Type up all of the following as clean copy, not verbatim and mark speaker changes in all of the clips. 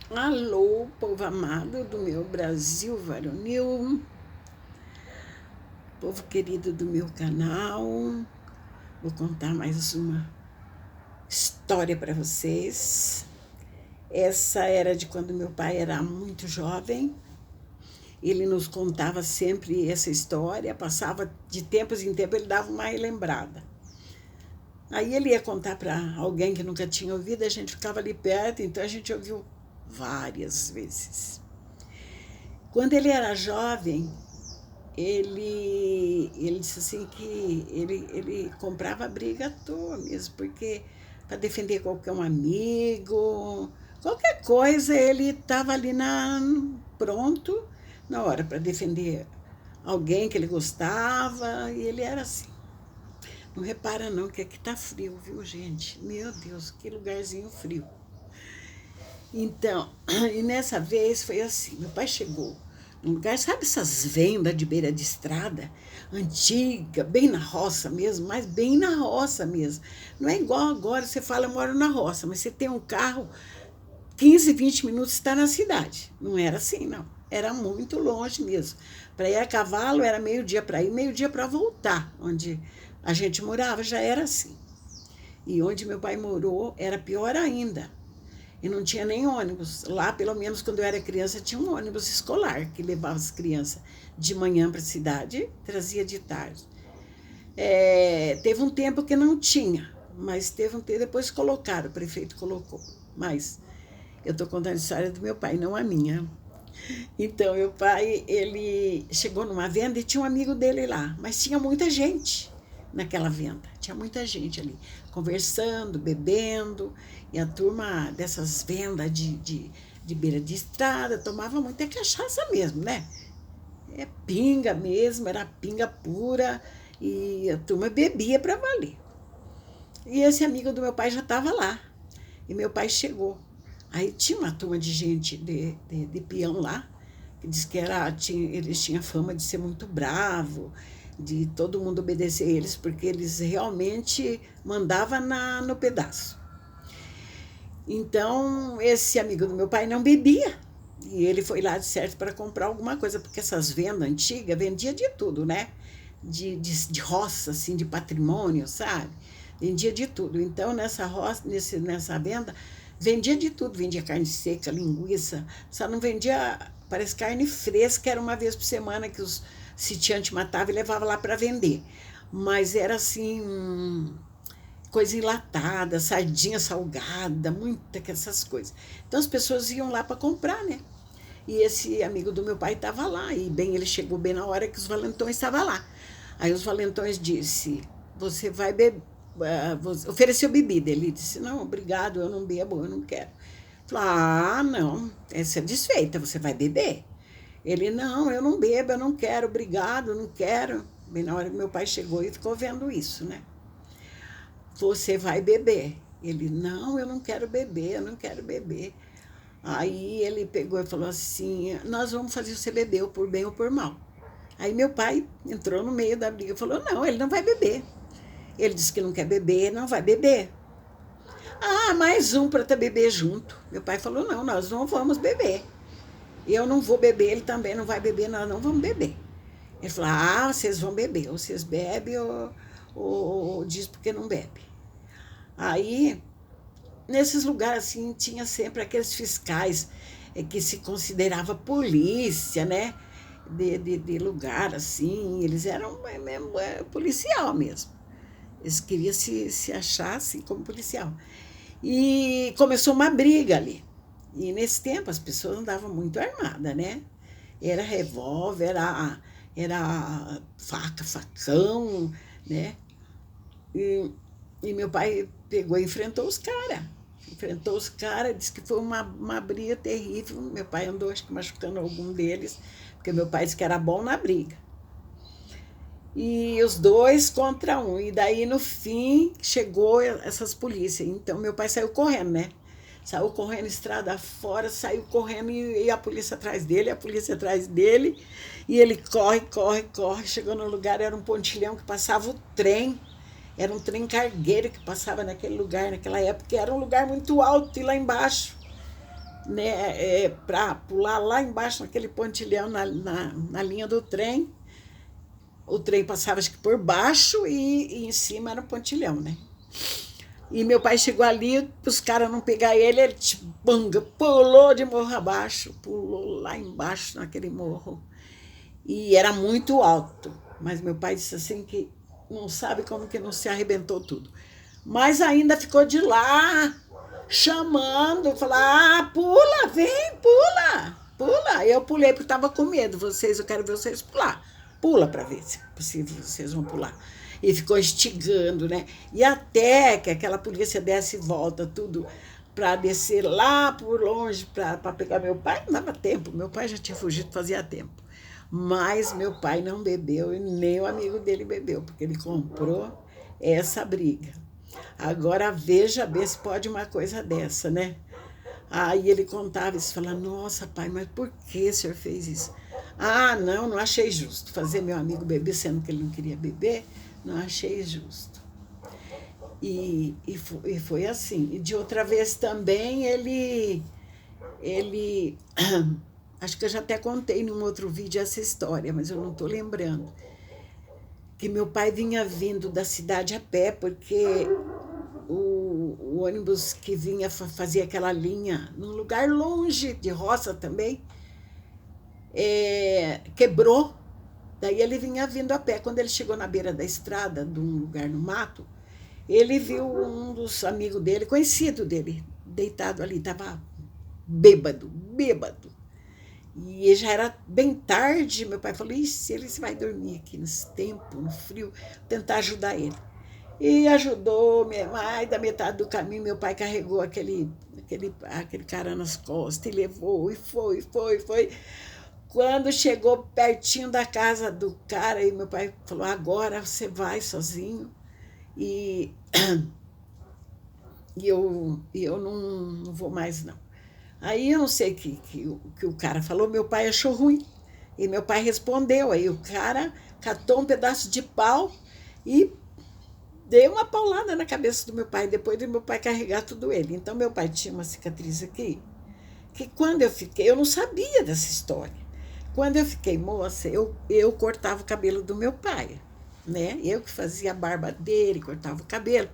Speaker 1: Alô, povo amado do meu Brasil varonil, povo querido do meu canal. Vou contar mais uma história para vocês. Essa era de quando meu pai era muito jovem. Ele nos contava sempre essa história, passava de tempos em tempos, ele dava uma relembrada. Aí ele ia contar para alguém que nunca tinha ouvido, a gente ficava ali perto, então a gente ouviu várias vezes. Quando ele era jovem, ele disse assim que ele comprava briga à toa mesmo, porque para defender qualquer um amigo, qualquer coisa, ele estava ali pronto na hora para defender alguém que ele gostava, e ele era assim. Não repara não que aqui tá frio, viu, gente? Meu Deus, que lugarzinho frio. Então, e nessa vez foi assim, meu pai chegou num lugar, sabe essas vendas de beira de estrada? Antiga, bem na roça mesmo, mas bem na roça mesmo. Não é igual agora, você fala, eu moro na roça, mas você tem um carro, 15, 20 minutos está na cidade. Não era assim, não. Era muito longe mesmo. Para ir a cavalo era meio-dia para ir, meio-dia para voltar. Onde a gente morava já era assim. E onde meu pai morou era pior ainda. E não tinha nem ônibus. Lá, pelo menos quando eu era criança, tinha um ônibus escolar que levava as crianças de manhã para a cidade, trazia de tarde. Teve um tempo que não tinha, mas teve um tempo, depois colocaram, o prefeito colocou. Mas eu estou contando a história do meu pai, não a minha. Então, meu pai, ele chegou numa venda e tinha um amigo dele lá, mas tinha muita gente naquela venda, tinha muita gente ali, conversando, bebendo, e a turma dessas vendas de beira de estrada tomava muita cachaça mesmo, né? É pinga mesmo, era pinga pura, e a turma bebia para valer. E esse amigo do meu pai já estava lá, e meu pai chegou. Aí tinha uma turma de gente de peão lá, que diz que eles tinham fama de ser muito bravo, de todo mundo obedecer eles, porque eles realmente mandavam no pedaço. Então, esse amigo do meu pai não bebia. E ele foi lá de certo para comprar alguma coisa, porque essas vendas antigas vendia de tudo, né? De roça, assim, de patrimônio, sabe? Vendia de tudo. Então, nessa roça, nessa venda, vendia de tudo. Vendia carne seca, linguiça. Só não vendia, parece, carne fresca, era uma vez por semana que os sitiantes matavam e levavam lá para vender. Mas era assim, coisa enlatada, sardinha salgada, muita essas coisas. Então as pessoas iam lá para comprar, né? E esse amigo do meu pai estava lá, e bem, ele chegou bem na hora que os valentões estavam lá. Aí os valentões disse: "Você vai beber?" Ofereceu bebida. Ele disse: "Não, obrigado, eu não bebo, eu não quero." Falou: "Ah, não, essa é desfeita, você vai beber." Ele: "Não, eu não bebo, eu não quero, obrigado, eu não quero." Bem na hora que meu pai chegou e ficou vendo isso, né? "Você vai beber." Ele: "Não, eu não quero beber, eu não quero beber." Aí ele pegou e falou assim: "Nós vamos fazer você beber, por bem ou por mal." Aí meu pai entrou no meio da briga e falou: "Não, ele não vai beber." Ele disse que não quer beber, não vai beber. "Ah, mais um para beber junto." Meu pai falou: "Não, nós não vamos beber. Eu não vou beber, ele também não vai beber, nós não vamos beber." Ele falou: "Ah, vocês vão beber, ou vocês bebem ou diz porque não bebe." Aí, nesses lugares assim, tinha sempre aqueles fiscais que se considerava polícia, né? De lugar assim, eles eram mesmo policial mesmo. Eles queriam se achar assim como policial. E começou uma briga ali. E nesse tempo as pessoas andavam muito armadas, né? Era revólver, era faca, facão, né? E meu pai pegou e enfrentou os caras. Enfrentou os caras, disse que foi uma briga terrível. Meu pai andou, acho que machucando algum deles, porque meu pai disse que era bom na briga. E os dois contra um. E daí, no fim, chegou essas polícias. Então, meu pai saiu correndo, né? Saiu correndo estrada fora, saiu correndo e a polícia atrás dele, a polícia atrás dele. E ele corre, corre, corre. Chegou no lugar, era um pontilhão que passava o trem. Era um trem cargueiro que passava naquele lugar, naquela época. Era um lugar muito alto e lá embaixo né, para pular lá embaixo naquele pontilhão na linha do trem. O trem passava acho que por baixo e em cima era o pontilhão, né? E meu pai chegou ali, os caras não pegar ele, ele banga, pulou de morro abaixo, pulou lá embaixo naquele morro. E era muito alto. Mas meu pai disse assim que não sabe como que não se arrebentou tudo. Mas ainda ficou de lá, chamando, falar, pula, vem, pula, pula. Eu pulei porque estava com medo. Vocês, eu quero ver vocês pular. Pula para ver se é possível vocês vão pular. E ficou instigando, né? E até que aquela polícia desce e volta, tudo para descer lá por longe para pegar meu pai, não dava tempo. Meu pai já tinha fugido fazia tempo. Mas meu pai não bebeu e nem o amigo dele bebeu, porque ele comprou essa briga. Agora veja bem se pode uma coisa dessa, né? Aí ele contava isso, falava, nossa pai, mas por que o senhor fez isso? Ah, não, não achei justo fazer meu amigo beber, sendo que ele não queria beber, não achei justo. E foi assim. E de outra vez também ele acho que eu já até contei num outro vídeo essa história, mas eu não estou lembrando. Que meu pai vinha vindo da cidade a pé, porque o ônibus que vinha fazia aquela linha num lugar longe de roça também, quebrou. Daí ele vinha vindo a pé. Quando ele chegou na beira da estrada, de um lugar no mato, ele viu um dos amigos dele, conhecido dele, deitado ali, estava bêbado, bêbado. E já era bem tarde, meu pai falou, se ele vai dormir aqui nesse tempo, no frio, tentar ajudar ele. E ajudou, mais da metade do caminho, meu pai carregou aquele cara nas costas e levou, e foi. Quando chegou pertinho da casa do cara, e meu pai falou, agora você vai sozinho, e, eu não vou mais não. Aí eu não sei que o cara falou, meu pai achou ruim. E meu pai respondeu. Aí o cara catou um pedaço de pau e deu uma paulada na cabeça do meu pai, depois do meu pai carregar tudo ele. Então meu pai tinha uma cicatriz aqui, que quando eu não sabia dessa história. Quando eu fiquei moça, eu cortava o cabelo do meu pai, né? Eu que fazia a barba dele, cortava o cabelo.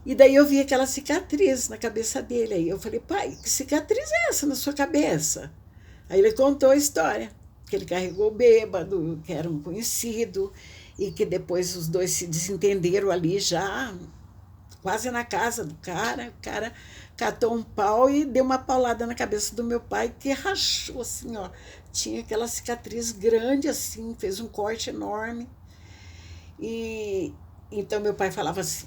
Speaker 1: E daí eu vi aquela cicatriz na cabeça dele. Aí eu falei, pai, que cicatriz é essa na sua cabeça? Aí ele contou a história, que ele carregou bêbado, que era um conhecido, e que depois os dois se desentenderam ali já, quase na casa do cara. O cara catou um pau e deu uma paulada na cabeça do meu pai, que rachou assim, ó. Tinha aquela cicatriz grande assim, fez um corte enorme. E então meu pai falava assim,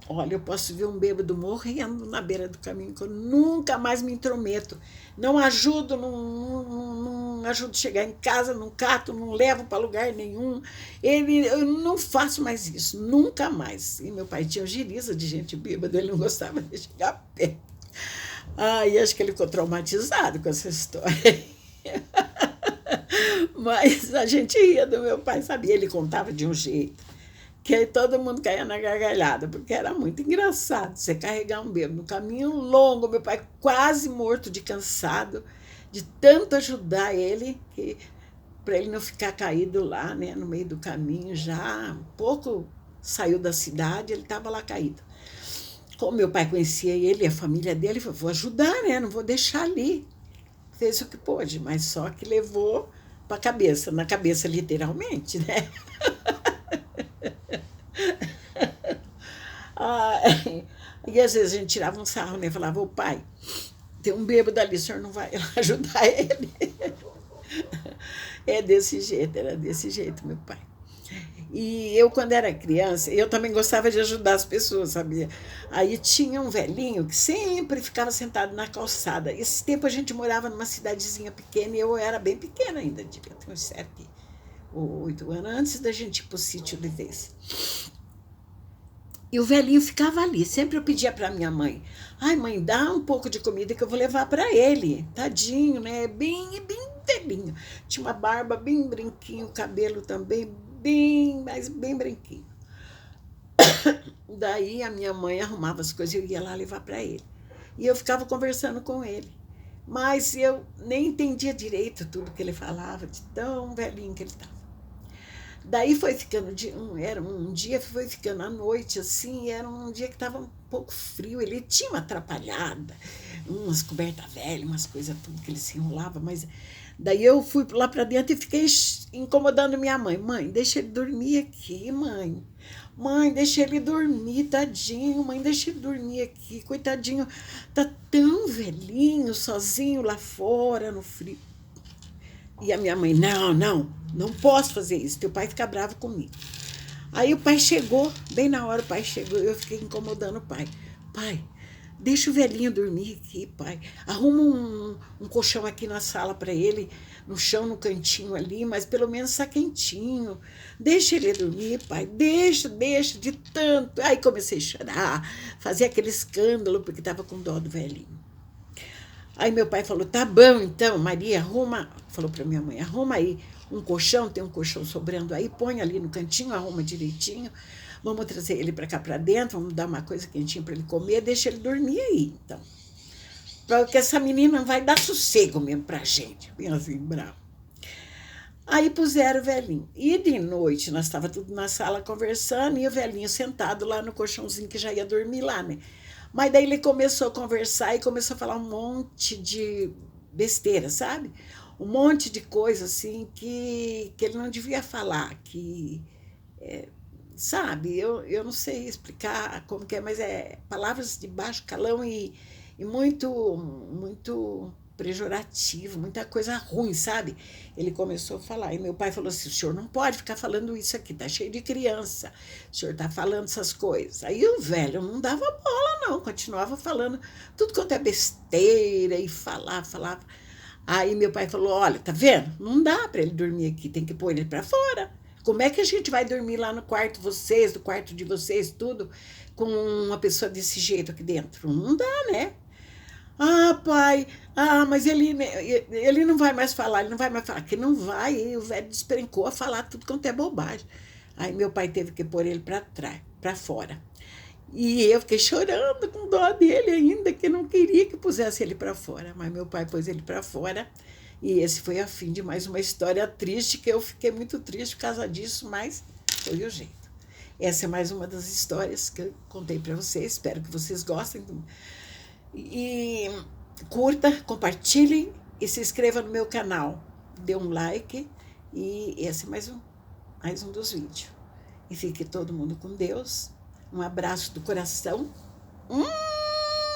Speaker 1: olha, eu posso ver um bêbado morrendo na beira do caminho, que eu nunca mais me intrometo. Não ajudo, não ajudo a chegar em casa, não cato, não levo para lugar nenhum. Eu não faço mais isso, nunca mais. E meu pai tinha ojeriza de gente bêbada, ele não gostava de chegar perto. E acho que ele ficou traumatizado com essa história. Mas a gente ria do meu pai, sabia? Ele contava de um jeito que aí todo mundo caía na gargalhada, porque era muito engraçado você carregar um bêbado no caminho longo, meu pai quase morto de cansado, de tanto ajudar ele, que para ele não ficar caído lá, né, no meio do caminho, já um pouco saiu da cidade, ele estava lá caído. Como meu pai conhecia ele e a família dele, falou, vou ajudar, né, não vou deixar ali. Fez o que pôde, mas só que levou para a cabeça, na cabeça literalmente, né? Ah, e às vezes a gente tirava um sarro, né? Falava, ô pai, tem um bêbado ali, o senhor não vai ajudar ele? É desse jeito, era desse jeito, meu pai. E eu, quando era criança, eu também gostava de ajudar as pessoas, sabia? Aí tinha um velhinho que sempre ficava sentado na calçada. Esse tempo a gente morava numa cidadezinha pequena e eu era bem pequena ainda, devia ter uns 7 ou 8 anos, antes da gente ir para o sítio de vez. E o velhinho ficava ali. Sempre eu pedia para minha mãe, ai mãe, dá um pouco de comida que eu vou levar para ele. Tadinho, né? Bem velhinho. Tinha uma barba bem branquinho, o cabelo também mas bem branquinho. Daí a minha mãe arrumava as coisas e eu ia lá levar para ele. E eu ficava conversando com ele. Mas eu nem entendia direito tudo que ele falava, de tão velhinho que ele estava. Daí foi ficando, era um dia, foi ficando à noite, assim, era um dia que estava um pouco frio, ele tinha uma atrapalhada, umas cobertas velhas, umas coisas tudo que ele se enrolava, mas daí eu fui lá para dentro e fiquei incomodando minha mãe. Mãe, deixa ele dormir aqui, mãe. Mãe, deixa ele dormir, tadinho. Mãe, deixa ele dormir aqui, coitadinho. Tá tão velhinho, sozinho lá fora, no frio. E a minha mãe, não posso fazer isso. Teu pai fica bravo comigo. Aí o pai chegou, bem na hora o pai chegou, eu fiquei incomodando o pai. Pai, deixa o velhinho dormir aqui, pai. Arruma um colchão aqui na sala para ele, no chão, no cantinho ali, mas pelo menos está quentinho. Deixa ele dormir, pai. Deixa, de tanto. Aí comecei a chorar, fazer aquele escândalo, porque estava com dó do velhinho. Aí meu pai falou, tá bom então, Maria, arruma, falou para minha mãe, arruma aí um colchão, tem um colchão sobrando aí, põe ali no cantinho, arruma direitinho, vamos trazer ele para cá para dentro, vamos dar uma coisa quentinha para ele comer, deixa ele dormir aí, então. Porque essa menina vai dar sossego mesmo pra gente, bem assim, bravo. Aí puseram o velhinho. E de noite, nós estávamos tudo na sala conversando, e o velhinho sentado lá no colchãozinho que já ia dormir lá, né? Mas daí ele começou a conversar e começou a falar um monte de besteira, sabe? Um monte de coisa assim que ele não devia falar, que, sabe? Eu não sei explicar como que é, mas é palavras de baixo calão e muito pejorativo, muita coisa ruim, sabe? Ele começou a falar. E meu pai falou assim: o senhor não pode ficar falando isso aqui, tá cheio de criança, o senhor tá falando essas coisas. Aí o velho não dava bola, não, continuava falando tudo quanto é besteira e falava. Aí meu pai falou: olha, tá vendo? Não dá para ele dormir aqui, tem que pôr ele para fora. Como é que a gente vai dormir lá no quarto vocês, do quarto de vocês, tudo, com uma pessoa desse jeito aqui dentro? Não dá, né? Ah, pai, mas ele não vai mais falar, ele não vai mais falar, que não vai, e o velho despencou a falar tudo quanto é bobagem. Aí meu pai teve que pôr ele para trás, para fora. E eu fiquei chorando com dó dele ainda, que não queria que pusesse ele para fora, mas meu pai pôs ele para fora. E esse foi a fim de mais uma história triste, que eu fiquei muito triste por causa disso, mas foi o jeito. Essa é mais uma das histórias que eu contei para vocês, espero que vocês gostem. E curta, compartilhem e se inscreva no meu canal. Dê um like e esse é mais um dos vídeos. E fique todo mundo com Deus. Um abraço do coração,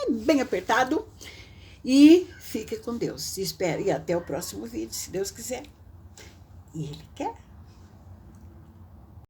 Speaker 1: bem apertado. E fique com Deus. Espere e até o próximo vídeo, se Deus quiser. E Ele quer.